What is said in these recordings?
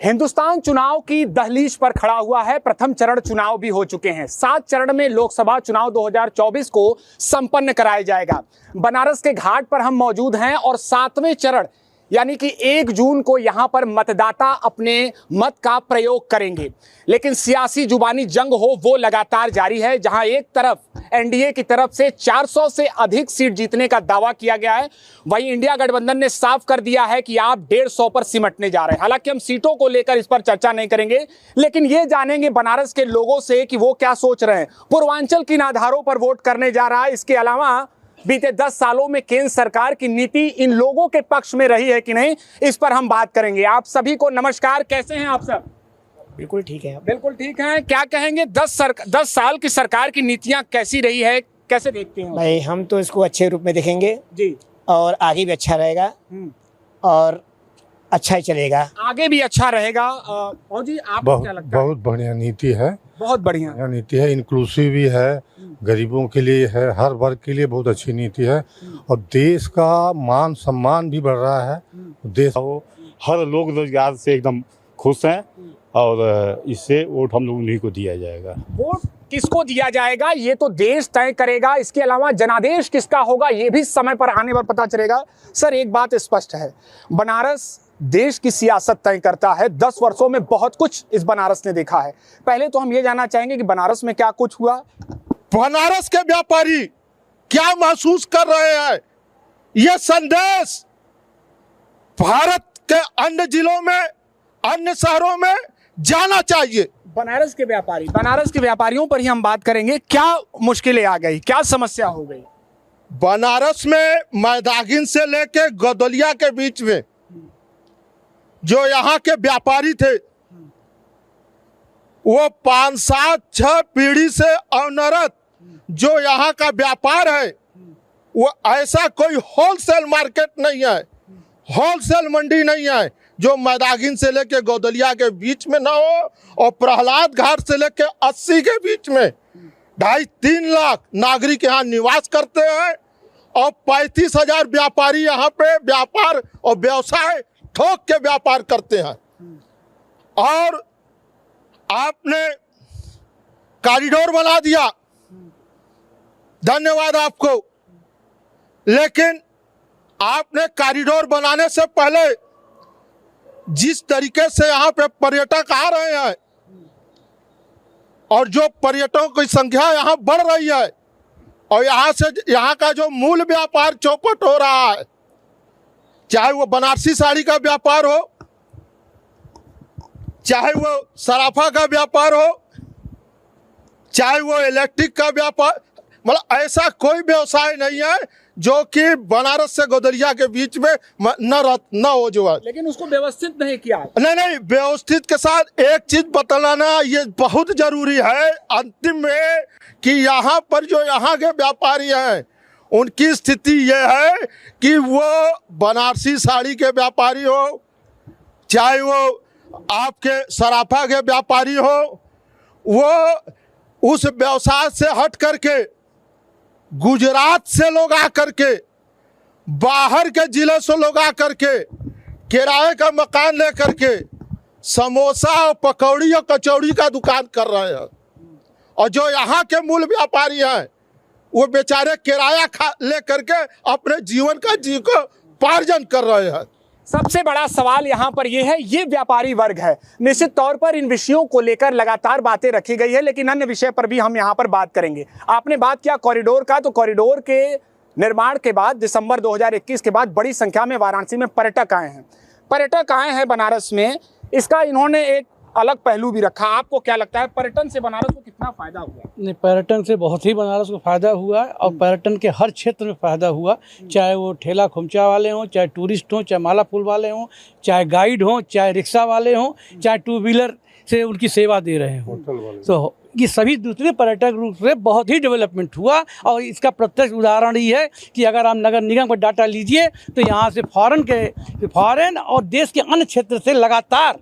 हिंदुस्तान चुनाव की दहलीज पर खड़ा हुआ है। प्रथम चरण चुनाव भी हो चुके हैं। 7 चरण में लोकसभा चुनाव 2024 को संपन्न कराया जाएगा। बनारस के घाट पर हम मौजूद हैं और 7वें चरण यानी कि 1 जून को यहां पर मतदाता अपने मत का प्रयोग करेंगे। लेकिन सियासी जुबानी जंग हो वो लगातार जारी है, जहां एक तरफ एनडीए की तरफ से 400 से अधिक सीट जीतने का दावा किया गया है, वहीं इंडिया गठबंधन ने साफ कर दिया है कि आप 150 पर सिमटने जा रहे हैं। हालांकि हम सीटों को लेकर इस पर चर्चा नहीं करेंगे, लेकिन ये जानेंगे बनारस के लोगों से कि वो क्या सोच रहे हैं। पूर्वांचल किन आधारों पर वोट करने जा रहा है, इसके अलावा बीते 10 सालों में केंद्र सरकार की नीति इन लोगों के पक्ष में रही है कि नहीं, इस पर हम बात करेंगे। आप सभी को नमस्कार, कैसे हैं आप सब? बिल्कुल ठीक है। बिल्कुल ठीक है। क्या कहेंगे, 10 साल की सरकार की नीतियां कैसी रही है, कैसे देखते हैं? भाई हम तो इसको अच्छे रूप में देखेंगे जी, और आगे भी अच्छा रहेगा और अच्छा ही चलेगा, आगे भी अच्छा रहेगा। और जी आपको क्या लगता है? बहुत बढ़िया नीति है, बहुत बढ़िया नीति है, इंक्लूसिव भी है, गरीबों के लिए है, हर वर्ग के लिए बहुत अच्छी नीति है और देश का मान सम्मान भी बढ़ रहा है। देश हर लोग रोजगार से एकदम खुश हैं और इससे वोट हम लोग उन्हीं को दिया जाएगा। वोट किसको दिया जाएगा ये तो देश तय करेगा। इसके अलावा जनादेश किसका होगा ये भी समय पर आने पर पता चलेगा। सर, एक बात स्पष्ट है, बनारस देश की सियासत तय करता है। 10 वर्षों में बहुत कुछ इस बनारस ने देखा है। पहले तो हम ये जानना चाहेंगे कि बनारस में क्या कुछ हुआ। बनारस के व्यापारी क्या महसूस कर रहे हैं, यह संदेश भारत के अन्य जिलों में, अन्य शहरों में जाना चाहिए। बनारस के व्यापारियों पर ही हम बात करेंगे। क्या मुश्किलें आ गई, क्या समस्या हो गई? बनारस में मैदागिन से लेके गदोलिया के बीच में जो यहाँ के व्यापारी थे, वो 5, 7, 6 पीढ़ी से अनवरत जो यहाँ का व्यापार है, वो ऐसा कोई होलसेल मार्केट नहीं है, होलसेल मंडी नहीं है जो मैदागिन से लेके गौदलिया के बीच में ना हो और प्रहलाद घाट से लेके 80 के बीच में 2.5-3 लाख नागरिक यहाँ निवास करते हैं और 35,000 व्यापारी यहाँ पे व्यापार और व्यवसाय ठोक के व्यापार करते हैं। और आपने कॉरिडोर बना दिया, धन्यवाद आपको, लेकिन आपने कॉरिडोर बनाने से पहले जिस तरीके से यहाँ पे पर्यटक आ रहे हैं और जो पर्यटकों की संख्या यहाँ बढ़ रही है और यहाँ का जो मूल व्यापार चौपट हो रहा है, चाहे वो बनारसी साड़ी का व्यापार हो, चाहे वो सराफा का व्यापार हो, चाहे वो इलेक्ट्रिक का व्यापार, मतलब ऐसा कोई व्यवसाय नहीं है जो कि बनारस से गौदलिया के बीच में न हो जो है। लेकिन उसको व्यवस्थित नहीं किया। नहीं, व्यवस्थित के साथ एक चीज बतलाना ये बहुत जरूरी है अंतिम में कि यहाँ पर जो यहाँ के व्यापारी हैं उनकी स्थिति ये है कि वो बनारसी साड़ी के व्यापारी हो, चाहे वो आपके सराफा के व्यापारी हो, वो उस व्यवसाय से हट करके गुजरात से लोग आकर के, बाहर के जिले से लोग आकर के किराए का मकान लेकर के समोसा और पकौड़ी और कचौड़ी का दुकान कर रहे हैं और जो यहाँ के मूल व्यापारी हैं वो बेचारे किराया ले करके अपने जीवन का जीविकोपार्जन कर रहे हैं। सबसे बड़ा सवाल यहाँ पर यह है, ये व्यापारी वर्ग है। निश्चित तौर पर इन विषयों को लेकर लगातार बातें रखी गई है, लेकिन अन्य विषय पर भी हम यहाँ पर बात करेंगे। आपने बात किया कॉरिडोर का, तो कॉरिडोर के निर्माण के बाद दिसंबर 2021 के बाद बड़ी संख्या में वाराणसी में पर्यटक आए हैं बनारस में। इसका इन्होंने एक अलग पहलू भी रखा। आपको क्या लगता है, पर्यटन से बनारस को कितना फायदा हुआ? नहीं, पर्यटन से बहुत ही बनारस को फायदा हुआ है और पर्यटन के हर क्षेत्र में फायदा हुआ, चाहे वो ठेला खुमचा वाले हों, चाहे टूरिस्ट हों, चाहे माला पुल वाले हों, चाहे गाइड हों, चाहे रिक्शा वाले हों, चाहे 2 व्हीलर से उनकी सेवा दे रहे हों, तो ये सभी दूसरे पर्यटक रूप से बहुत ही डेवलपमेंट हुआ। और इसका प्रत्यक्ष उदाहरण ये है कि अगर आप नगर निगम का डाटा लीजिए तो यहाँ से फॉरेन और देश के अन्य क्षेत्र से लगातार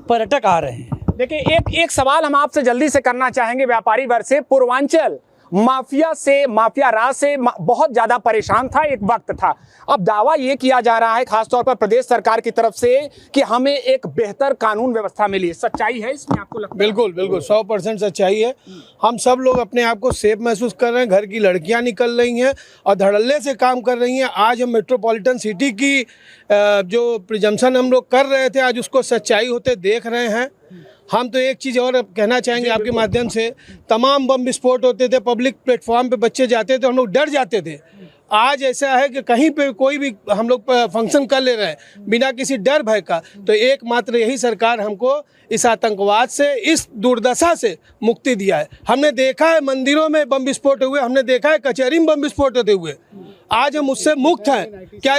पर्यटक आ रहे हैं। देखिए, एक सवाल हम आपसे जल्दी से करना चाहेंगे व्यापारी वर्ग से। पूर्वांचल माफिया राज से बहुत ज्यादा परेशान था, एक वक्त था। अब दावा ये किया जा रहा है खासतौर पर प्रदेश सरकार की तरफ से कि हमें एक बेहतर कानून व्यवस्था मिली है। सच्चाई है इसमें, आपको लगता है? बिल्कुल बिल्कुल 100% सच्चाई है। हम सब लोग अपने आप को सेफ महसूस कर रहे हैं। घर की लड़कियां निकल रही हैं और धड़ल्ले से काम कर रही हैं। आज हम मेट्रोपॉलिटन सिटी की जो प्रिजम्पशन हम लोग कर रहे थे, आज उसको सच्चाई होते देख रहे हैं। हम तो एक चीज़ और कहना चाहेंगे आपके माध्यम से, तमाम बम विस्फोट होते थे, पब्लिक प्लेटफॉर्म पे बच्चे जाते थे, हम लोग डर जाते थे। आज ऐसा है कि कहीं पे कोई भी हम लोग फंक्शन कर ले रहे हैं बिना किसी डर भय का। तो एकमात्र यही सरकार हमको इस आतंकवाद से, इस दुर्दशा से मुक्ति दिया है। हमने देखा है मंदिरों में बम विस्फोट हुए, हमने देखा है कचहरी में बम विस्फोट होते हुए। आज हम उससे मुक्त हैं। क्या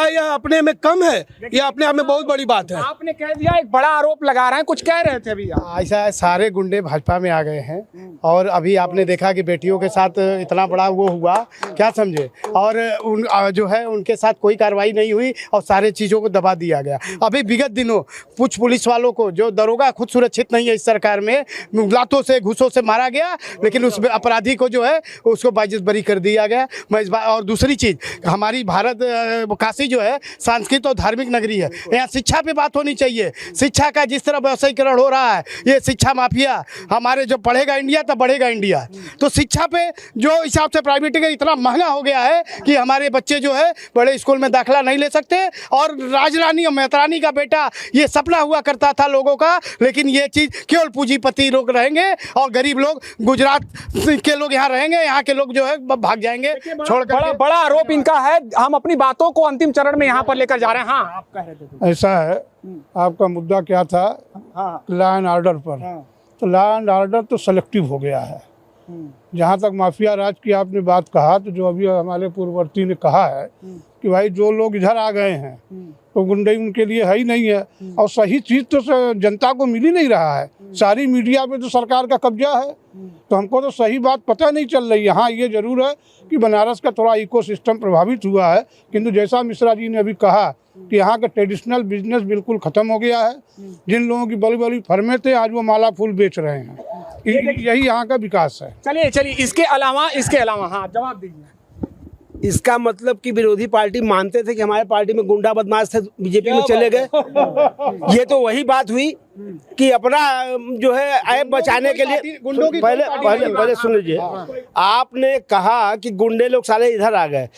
यह अपने में कम है? यह अपने आप में बहुत बड़ी बात है। आपने कह दिया, एक बड़ा आरोप लगा रहे हैं, कुछ कह रहे थे भैया। ऐसा है, सारे गुंडे भाजपा में आ गए हैं और अभी आपने देखा कि बेटियों के साथ इतना बड़ा वो हुआ, क्या समझे, और उन जो है उनके साथ कोई कार्रवाई नहीं हुई और सारे चीज़ों को दबा दिया गया। अभी विगत दिनों कुछ पुलिस वालों को, जो दरोगा खुद सुरक्षित नहीं है इस सरकार में, लातों से घूसों से मारा गया, लेकिन उस अपराधी को जो है उसको बाइज्जत बरी कर दिया गया। मैं इस बात, और दूसरी चीज़, हमारी भारत काशी जो है सांस्कृतिक और धार्मिक नगरी है, यहाँ शिक्षा पे बात होनी चाहिए। शिक्षा का जिस तरह व्यवसायीकरण हो रहा है, ये शिक्षा माफिया हमारे, जो पढ़ेगा इंडिया तब बढ़ेगा इंडिया। तो शिक्षा पे जो हिसाब से प्राइवेटीकरण इतना महंगा हो गया है कि हमारे बच्चे जो है बड़े स्कूल में दाखिला नहीं ले सकते। और राजरानी और मेहतरानी का बेटा ये सपना हुआ करता था लोगों का, लेकिन ये चीज़ केवल पूंजीपति लोग रहेंगे और गरीब लोग, गुजरात के लोग यहाँ रहेंगे, यहाँ के लोग जो है भाग जाएंगे छोड़ कर। बड़ा आरोप इनका है। हम अपनी बातों को अंतिम चरण में यहाँ पर लेकर जा रहे हैं। हाँ, आप कह रहे थे। ऐसा है, आपका मुद्दा क्या था? लॉ एंड ऑर्डर पर। तो लॉ एंड ऑर्डर तो सेलेक्टिव हो गया है। जहाँ तक माफिया राज की आपने बात कहा, तो जो अभी हमारे पूर्ववर्ती ने कहा है कि भाई जो लोग इधर आ गए हैं तो गुंडे उनके लिए है ही नहीं है, और सही चीज़ तो जनता को मिल ही नहीं रहा है। सारी मीडिया पे तो सरकार का कब्जा है, तो हमको तो सही बात पता नहीं चल रही है। हाँ, ये जरूर है कि बनारस का थोड़ा इकोसिस्टम प्रभावित हुआ है, किंतु जैसा मिश्रा जी ने अभी कहा कि यहाँ का ट्रेडिशनल बिजनेस बिल्कुल ख़त्म हो गया है। जिन लोगों की बड़ी बड़ी फर्में थे, आज वो माला फूल बेच रहे हैं। यही यहाँ का विकास है। चलिए इसके अलावा हाँ, जवाब दीजिए। इसका मतलब कि विरोधी पार्टी मानते थे कि हमारे पार्टी में गुंडा बदमाश थे, बीजेपी में चले गए। ये तो वही बात हुई कि अपना जो है ऐप बचाने के लिए गुंडों की पहले सुन लीजिए। आपने कहा कि गुंडे लोग सारे इधर आ गए।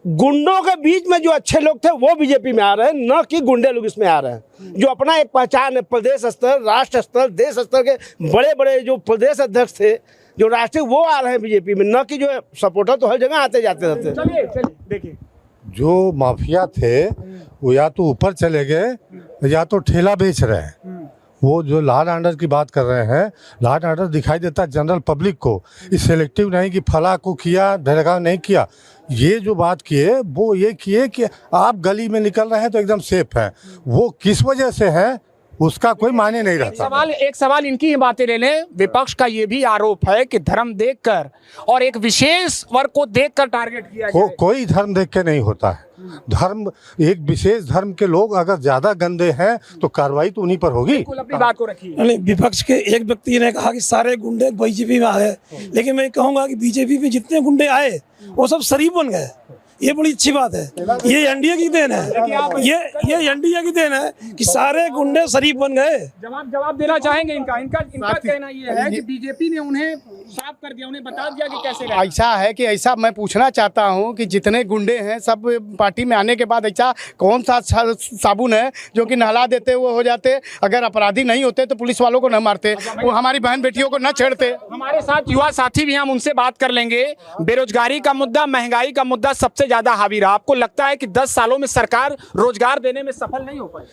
गुंडों के बीच में जो अच्छे लोग थे वो बीजेपी में आ रहे हैं, न कि गुंडे लोग इसमें आ रहे हैं। जो अपना एक पहचान है, प्रदेश स्तर, राष्ट्र स्तर, देश स्तर के बड़े बड़े जो प्रदेश अध्यक्ष थे, जो राष्ट्रीय, वो आ रहे हैं बीजेपी में, न कि जो सपोर्टर तो हर जगह आते जाते रहते। चलिए देखिए, जो माफिया थे वो या तो ऊपर चले गए या तो ठेला बेच रहे हैं। वो जो लॉ एंड ऑर्डर की बात कर रहे हैं, लॉ एंड ऑर्डर दिखाई देता है जनरल पब्लिक को, इस सेलेक्टिव नहीं कि फला को किया ढलका नहीं किया। ये जो बात किए वो ये किए कि आप गली में निकल रहे हैं तो एकदम सेफ है। वो किस वजह से है उसका कोई मायने नहीं रहता। एक सवाल इनकी ही बातें ले लें। विपक्ष का ये भी आरोप है कि धर्म देखकर और एक विशेष वर्ग को देखकर टारगेट किया जाए। कोई धर्म देख के नहीं होता है। धर्म, एक विशेष धर्म के लोग अगर ज्यादा गंदे हैं तो कार्रवाई तो उन्हीं पर होगी। अपनी बात को रखिए। विपक्ष के एक व्यक्ति ने कहा कि सारे गुंडे बीजेपी में आ गए, लेकिन मैं कहूंगा कि बीजेपी में जितने गुंडे आए वो सब शरीफ बन गए। ये बड़ी अच्छी बात है। ये एनडीए की देन है। ये एनडीए की देन है कि सारे गुंडे शरीफ बन गए। जवाब देना चाहेंगे इनका कहना ये है कि बीजेपी ने उन्हें साफ कर दिया, उन्हें बता दिया कि कैसे रहना। ऐसा है कि ऐसा मैं पूछना चाहता हूं कि जितने गुंडे हैं सब पार्टी में आने के बाद ऐसा कौन सा साबुन है जो कि नहला देते वो हो जाते? अगर अपराधी नहीं होते तो पुलिस वालों को न मारते, वो हमारी बहन बेटियों को न छेड़ते। हमारे साथ युवा साथी भी, हम उनसे बात कर लेंगे। बेरोजगारी का मुद्दा, महंगाई का मुद्दा सबसे ज्यादा हावी रहा। आपको लगता है कि 10 सालों में सरकार रोजगार देने में सफल नहीं हो पाई?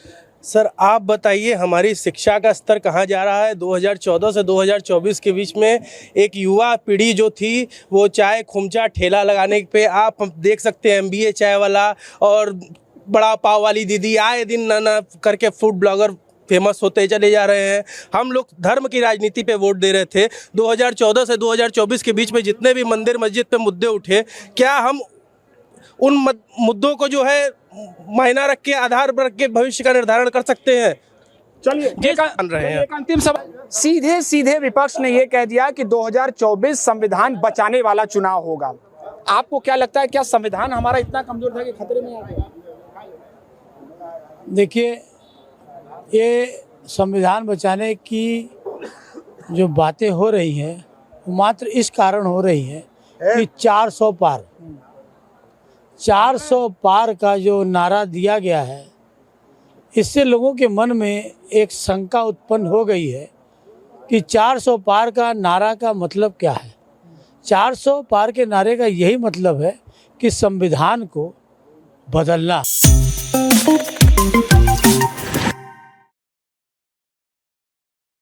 सर आप बताइए, हमारी शिक्षा का स्तर कहाँ जा रहा है? 2014 से 2024 के बीच में एक युवा पीढ़ी जो थी वो चाय खुमचा ठेला लगाने पे, आप देख सकते हैं MBA चाय वाला और बड़ा पाव वाली दीदी आए दिन ना करके फूड ब्लॉगर फेमस होते चले जा रहे हैं। हम लोग धर्म की राजनीति पे वोट दे रहे थे। 2014 से 2024 के बीच में जितने भी मंदिर मस्जिद पे मुद्दे उठे, क्या हम उन मुद्दों को जो है मायना रख के, आधार पर रख के भविष्य का निर्धारण कर सकते हैं? चलिए एक अंतिम सवाल, सीधे सीधे विपक्ष ने ये कह दिया कि 2024 संविधान बचाने वाला चुनाव होगा। आपको क्या लगता है, क्या संविधान हमारा इतना कमजोर था कि खतरे में आ गया? देखिए, ये संविधान बचाने की जो बातें हो रही हैं वो मात्र इस कारण हो रही है कि 400 पार का जो नारा दिया गया है, इससे लोगों के मन में एक शंका उत्पन्न हो गई है कि 400 पार का नारा का मतलब क्या है। 400 पार के नारे का यही मतलब है कि संविधान को बदलना।